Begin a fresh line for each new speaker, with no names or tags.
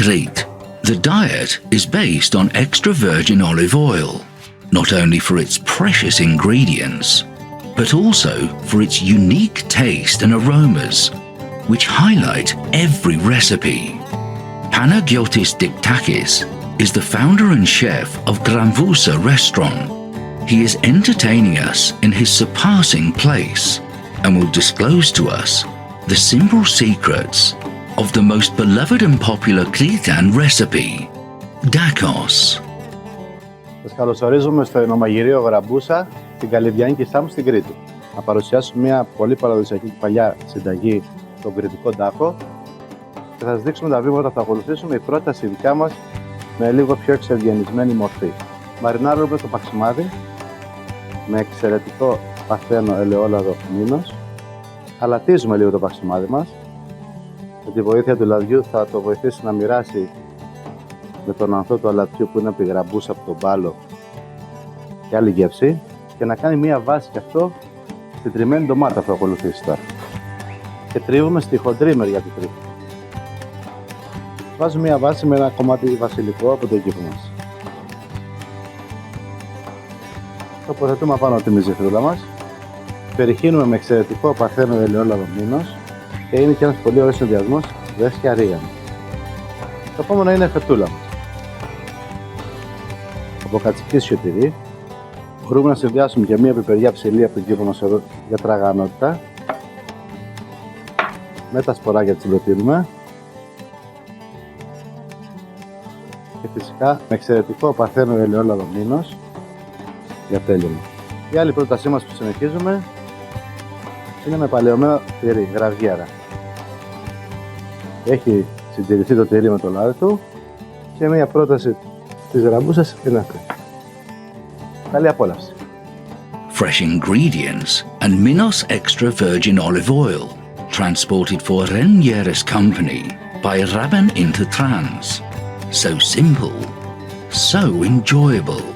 great. The diet is based on extra virgin olive oil, not only for its precious ingredients, but also for its unique taste and aromas, which highlight every recipe. Panagiotis Diktakis is the founder and chef of Gramvousa restaurant. He is entertaining us in his surpassing place and will disclose to us the simple secrets of the most beloved and popular Cretan recipe, Dakos.
Σας καλωσορίζουμε στο ενομαγειρίο Γραμπούσα, την Καλυβιανή Σάμου στην Κρήτη. Να παρουσιάσουμε μια πολύ παραδοσιακή και παλιά συνταγή, τον κρητικό ντάκο, και θα σας δείξουμε τα βήματα που θα ακολουθήσουμε. Η πρόταση δικά μας με λίγο πιο εξευγενισμένη μορφή. Μαρινάρουμε το παξιμάδι με εξαιρετικό παθαίνο ελαιόλαδο μήνος. Αλατίζουμε λίγο το παξιμάδι μας. Με τη βοήθεια του λαδιού θα το βοηθήσει να μοιράσει με τον ανθό του αλατιού που είναι από τη γραμπούσα, από τον πάλο και άλλη γεύση, και να κάνει μία βάση και αυτό στην τριμμένη ντομάτα που θα ακολουθήσει τώρα. Και τρίβουμε στη χοντρή μεριά του τρίβου. Βάζουμε μία βάση με ένα κομμάτι βασιλικό από το κήπο μας. Τοποθετούμε πάνω τη μυζιφρούλα μας. Περιχύνουμε με εξαιρετικό παρθένο ελαιόλαδο μήνος και είναι και ένας πολύ ωραίος συνδυασμός δέσκια ρίγανη. Το επόμενο είναι η φετούλα μας. Από κατσική σιωπηρή μπορούμε να συνδυάσουμε και μία πιπεριά ψηλή από τον κήπο μας εδώ για τραγανότητα. Με τα σποράκια της προτείνουμε. Και φυσικά με εξαιρετικό παρθένο ελαιόλαδο μήνος για τέλειωμα. Η άλλη πρότασή μας που συνεχίζουμε είναι με παλαιωμένο τυρί, γραβιέρα. Έχει συντηρηθεί το τυρί με το λάδι του και μια πρόταση της γραμπούσας είναι αυτή. Καλή απόλαυση!
Fresh ingredients and Minos extra virgin olive oil, transported for Renyeres company by Raben Intertrans. So simple, so enjoyable.